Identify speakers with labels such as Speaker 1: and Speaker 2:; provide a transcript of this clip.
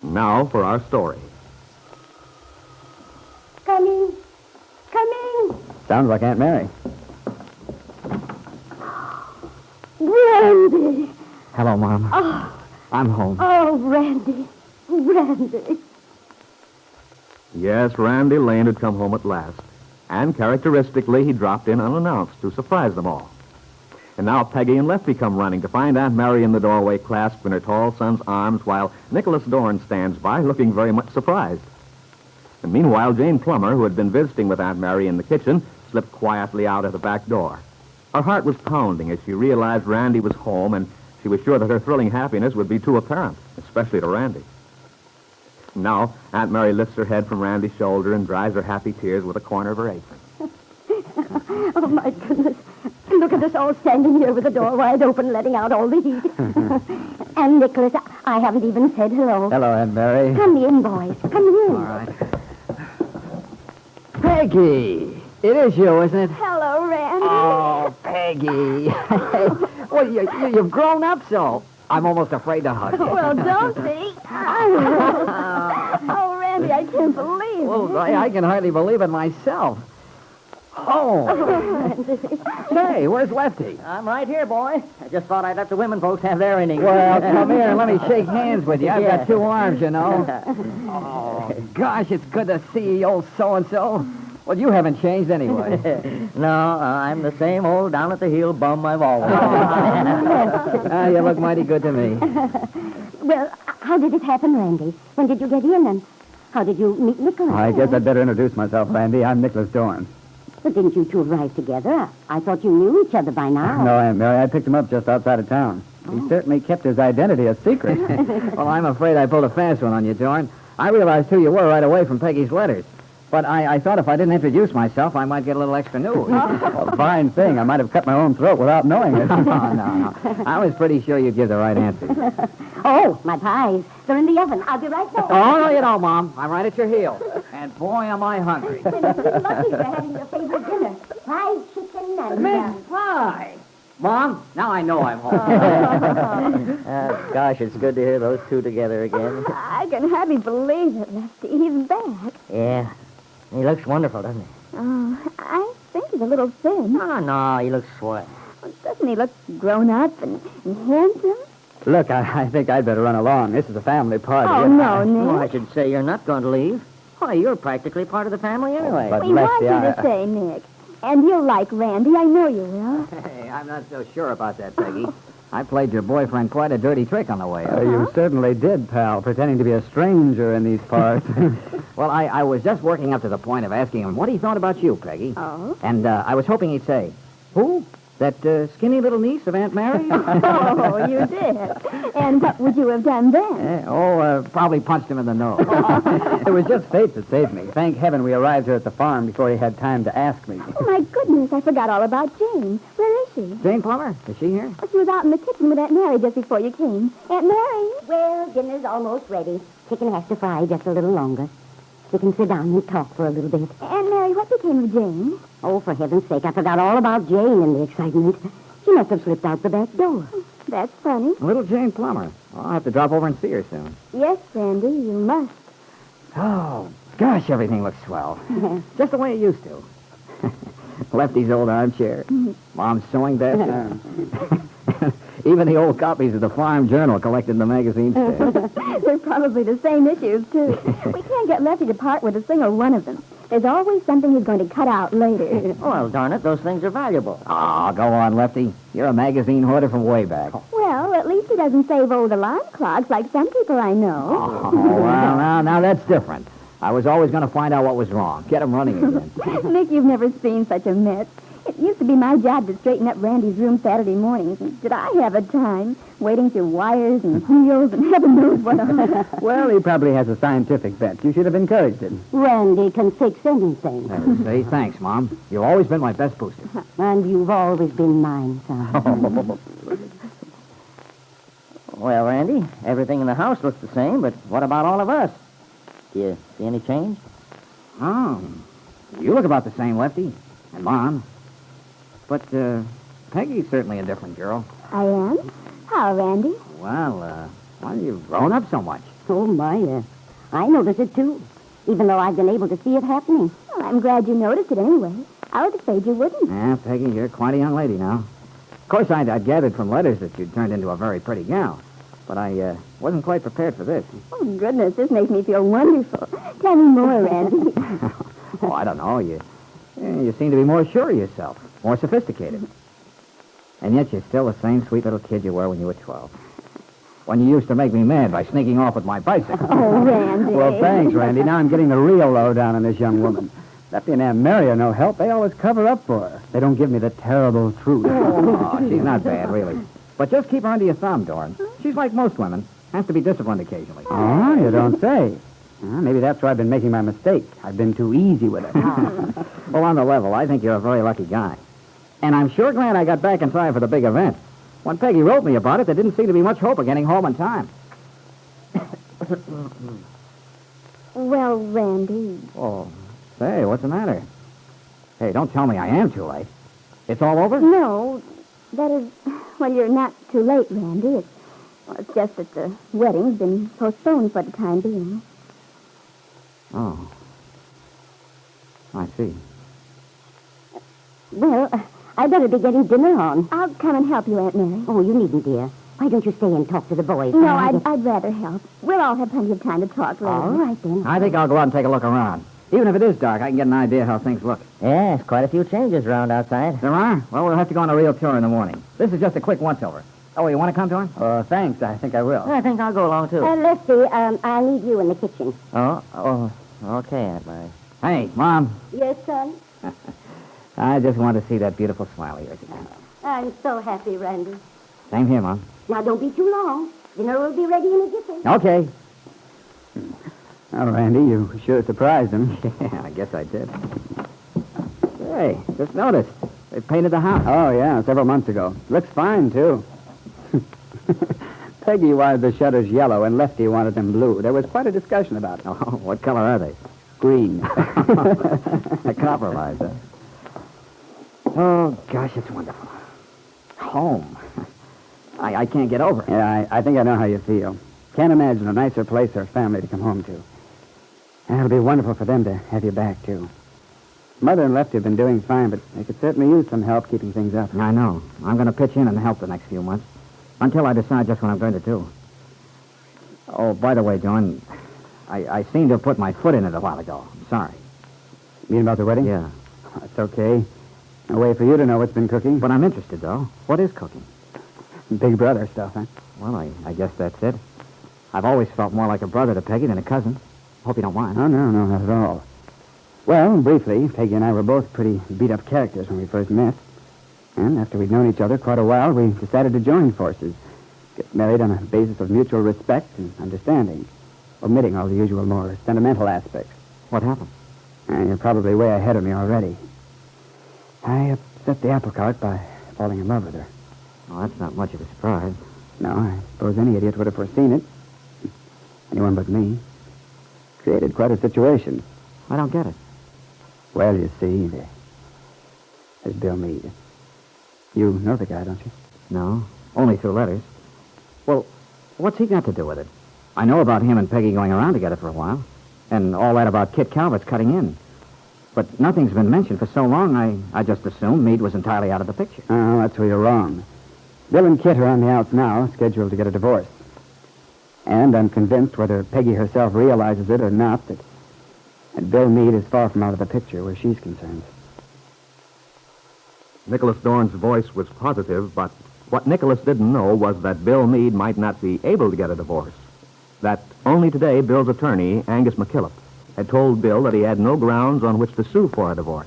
Speaker 1: Now for our story.
Speaker 2: Coming. Coming.
Speaker 3: Sounds like Aunt Mary.
Speaker 2: Randy.
Speaker 3: Hello, Mom.
Speaker 2: Oh,
Speaker 3: I'm home.
Speaker 2: oh, Randy. Randy.
Speaker 1: Yes, Randy Lane had come home at last. And characteristically, he dropped in unannounced to surprise them all. And now Peggy and Lefty come running to find Aunt Mary in the doorway clasped in her tall son's arms while Nicholas Dorn stands by looking very much surprised. And meanwhile, Jane Plummer, who had been visiting with Aunt Mary in the kitchen, slipped quietly out of the back door. Her heart was pounding as she realized Randy was home, and she was sure that her thrilling happiness would be too apparent, especially to Randy. Now, Aunt Mary lifts her head from Randy's shoulder and dries her happy tears with a corner of her apron.
Speaker 2: Oh, my goodness. Look at us all standing here with the door wide open, letting out all the heat. And, Nicholas, I haven't even said hello.
Speaker 3: Hello, Aunt Mary.
Speaker 2: Come in, boys. Come in.
Speaker 3: All right. Peggy! It is you, isn't it?
Speaker 2: Hello, Randy.
Speaker 3: Oh, Peggy. Well, you've grown up so. I'm almost afraid to hug you.
Speaker 2: Well, don't be. Oh, Randy, I can't believe it.
Speaker 3: Well, I can hardly believe it myself. Oh. Hey, where's Lefty?
Speaker 4: I'm right here, boy. I just thought I'd let the women folks have their innings.
Speaker 3: Well, come here and let me shake hands with you. I've got two arms, you know. Oh, gosh, it's good to see you, old so-and-so. Well, you haven't changed anyway.
Speaker 4: No, I'm the same old down-at-the-heel bum I've always been.
Speaker 3: You look mighty good to me.
Speaker 2: Well, how did it happen, Randy? When did you get in, and how did you meet Nicholas?
Speaker 3: I guess I'd better introduce myself, Randy. I'm Nicholas Dorn.
Speaker 2: But didn't you two arrive together? I thought you knew each other by now.
Speaker 3: No, Aunt Mary. I picked him up just outside of town. He certainly kept his identity a secret. Well, I'm afraid I pulled a fast one on you, Dorn. I realized who you were right away from Peggy's letters. But I thought if I didn't introduce myself, I might get a little extra news. A fine thing. I might have cut my own throat without knowing it. No. I was pretty sure you'd give the right answer.
Speaker 2: Oh, my pies. They're in the oven. I'll be right back.
Speaker 3: Oh, no, you don't, Mom. I'm right at your heel. And boy, am I hungry.
Speaker 2: Lucky for having your favorite dinner. Fried chicken and...
Speaker 3: Mint pie! Mom, now I know I'm home.
Speaker 4: Gosh, it's good to hear those two together again.
Speaker 2: I can hardly believe it, Lefty. He's back.
Speaker 4: Yeah. He looks wonderful, doesn't he?
Speaker 2: Oh, I think he's a little thin.
Speaker 4: Oh, no, he looks swell.
Speaker 2: Doesn't he look grown up and handsome?
Speaker 3: Look, I think I'd better run along. This is a family party.
Speaker 2: Oh, no,
Speaker 4: Oh, I
Speaker 2: Nick.
Speaker 4: should say you're not going to leave. Why, you're practically part of the family anyway.
Speaker 3: but-
Speaker 2: We want
Speaker 3: Lefty,
Speaker 2: you to stay, Nick. And you'll like Randy. I know you will.
Speaker 3: Hey, I'm not so sure about that, Peggy. I played your boyfriend quite a dirty trick on the way up. You certainly did, pal, pretending to be a stranger in these parts. Well, I was just working up to the point of asking him what he thought about you, Peggy.
Speaker 2: Oh?
Speaker 3: And I was hoping he'd say, who? That skinny little niece of Aunt Mary?
Speaker 2: Oh, you did. And what would you have done then?
Speaker 3: Probably punched him in the nose. It was just fate that saved me. Thank heaven we arrived here at the farm before he had time to ask me.
Speaker 2: Oh, my goodness, I forgot all about Jane. Where is she?
Speaker 3: Jane Plummer, is she here?
Speaker 2: Oh, she was out in the kitchen with Aunt Mary just before you came. Aunt Mary? Well, dinner's almost ready. Chicken has to fry just a little longer. We can sit down and talk for a little bit. Aunt Mary, what became of Jane? Oh, for heaven's sake, I forgot all about Jane in the excitement. She must have slipped out the back door. That's funny.
Speaker 3: Little Jane Plummer. Well, I'll have to drop over and see her soon.
Speaker 2: Yes, Randy, you must.
Speaker 3: Oh, gosh, everything looks swell. Just the way it used to. Lefty's old armchair. Mom's sewing desk. Even the old copies of the Farm Journal collected in the magazine stand.
Speaker 2: They're probably the same issues, too. We can't get Lefty to part with a single one of them. There's always something he's going to cut out later.
Speaker 4: Well, darn it, those things are valuable.
Speaker 3: Oh, go on, Lefty. You're a magazine hoarder from way back.
Speaker 2: Well, at least he doesn't save old alarm clocks like some people I know.
Speaker 3: Oh, well, now that's different. I was always going to find out what was wrong. Get him running again.
Speaker 2: Nick, you've never seen such a mess. It used to be my job to straighten up Randy's room Saturday mornings. And did I have a time wading through wires and wheels and heaven knows what else?
Speaker 3: Well, he probably has a scientific bent. You should have encouraged him.
Speaker 2: Randy can fix anything.
Speaker 3: Say, thanks, Mom. You've always been my best booster.
Speaker 2: And you've always been mine, son.
Speaker 4: Well, Randy, everything in the house looks the same, but what about all of us? Do you see any change?
Speaker 3: Oh, you look about the same, Lefty. And Mom. But, Peggy's certainly a different girl.
Speaker 2: I am? How, Randy?
Speaker 3: Well, you've grown up so much.
Speaker 2: Oh, my, I noticed it, too, even though I've been able to see it happening. Well, I'm glad you noticed it anyway. I was afraid you wouldn't.
Speaker 3: Yeah, Peggy, you're quite a young lady now. Of course, I'd gathered from letters that you'd turned into a very pretty gal. But I wasn't quite prepared for this.
Speaker 2: Oh, goodness, this makes me feel wonderful. Tell me more, Randy.
Speaker 3: Oh, I don't know. You seem to be more sure of yourself, more sophisticated. And yet you're still the same sweet little kid you were when you were 12. When you used to make me mad by sneaking off with my bicycle.
Speaker 2: Oh, Randy.
Speaker 5: Well, thanks, Randy. Now I'm getting the real lowdown on this young woman. Lefty and Aunt Mary are no help. They always cover up for her. They don't give me the terrible truth.
Speaker 3: Oh, she's not bad, really. But just keep her under your thumb, Dorn. She's like most women. Has to be disciplined occasionally.
Speaker 5: Oh, you don't say. Well, maybe that's where I've been making my mistake. I've been too easy with her.
Speaker 3: Well, on the level, I think you're a very lucky guy. And I'm sure glad I got back in time for the big event. When Peggy wrote me about it, there didn't seem to be much hope of getting home in time.
Speaker 2: Well, Randy.
Speaker 3: Oh, say, what's the matter? Hey, don't tell me I am too late. It's all over?
Speaker 2: No, that is, well, you're not too late, Randy. It's just that the wedding's been postponed for the time being.
Speaker 3: Oh. I see.
Speaker 2: Well, I'd better be getting dinner on. I'll come and help you, Aunt Mary.
Speaker 6: Oh, you needn't, dear. Why don't you stay and talk to the boys?
Speaker 2: No, I'd rather help. We'll all have plenty of time to talk later.
Speaker 6: All right, then.
Speaker 3: I think I'll go out and take a look around. Even if it is dark, I can get an idea how things look.
Speaker 4: Yes, quite a few changes around outside.
Speaker 3: There are? Well, we'll have to go on a real tour in the morning. This is just a quick once-over. Oh, you want to come, Dorn?
Speaker 5: Thanks. I think I will.
Speaker 4: I think I'll go along, too.
Speaker 6: Lefty, I'll need you in the kitchen.
Speaker 4: Oh, okay, Aunt Mary.
Speaker 3: Hey, Mom.
Speaker 6: Yes, son?
Speaker 3: I just want to see that beautiful smile of yours again.
Speaker 6: I'm so happy, Randy.
Speaker 3: Same here, Mom.
Speaker 6: Now, don't be too long. Dinner will be ready in a jiffy.
Speaker 3: Okay.
Speaker 5: Well, Randy, you sure surprised him.
Speaker 3: Yeah, I guess I did. Hey, just noticed. They painted the house.
Speaker 5: Oh, yeah, several months ago. Looks fine, too. Peggy wanted the shutters yellow and Lefty wanted them blue. There was quite a discussion about it.
Speaker 3: Oh, what color are they?
Speaker 5: Green.
Speaker 3: A compromise, huh? Oh, gosh, it's wonderful. Home. I can't get over it.
Speaker 5: Yeah, I think I know how you feel. Can't imagine a nicer place or family to come home to. And it'll be wonderful for them to have you back, too. Mother and Lefty have been doing fine, but they could certainly use some help keeping things up.
Speaker 3: I know. I'm going to pitch in and help the next few months. Until I decide just what I'm going to do. Oh, by the way, John, I seem to have put my foot in it a while ago. I'm sorry.
Speaker 5: You mean about the wedding?
Speaker 3: Yeah.
Speaker 5: That's okay. No way for you to know what's been cooking.
Speaker 3: But I'm interested, though. What is cooking?
Speaker 5: Big brother stuff, huh?
Speaker 3: Well, I guess that's it. I've always felt more like a brother to Peggy than a cousin. Hope you don't mind.
Speaker 5: Oh, no, not at all. Well, briefly, Peggy and I were both pretty beat-up characters when we first met. And after we'd known each other quite a while, we decided to join forces. Get married on a basis of mutual respect and understanding, omitting all the usual more sentimental aspects.
Speaker 3: What happened?
Speaker 5: You're probably way ahead of me already. I upset the apple cart by falling in love with her.
Speaker 3: Well, that's not much of a surprise.
Speaker 5: No, I suppose any idiot would have foreseen it. Anyone but me. Created quite a situation.
Speaker 3: I don't get it.
Speaker 5: Well, you see, there's Bill Meade. You know the guy, don't you?
Speaker 3: No, only through letters. Well, what's he got to do with it? I know about him and Peggy going around together for a while, and all that about Kit Calvert's cutting in. But nothing's been mentioned for so long, I just assumed Meade was entirely out of the picture.
Speaker 5: Oh, that's where you're wrong. Bill and Kit are on the outs now, scheduled to get a divorce. And I'm convinced, whether Peggy herself realizes it or not, that Bill Meade is far from out of the picture where she's concerned.
Speaker 1: Nicholas Dorn's voice was positive, but what Nicholas didn't know was that Bill Meade might not be able to get a divorce. That only today Bill's attorney, Angus McKillop, had told Bill that he had no grounds on which to sue for a divorce.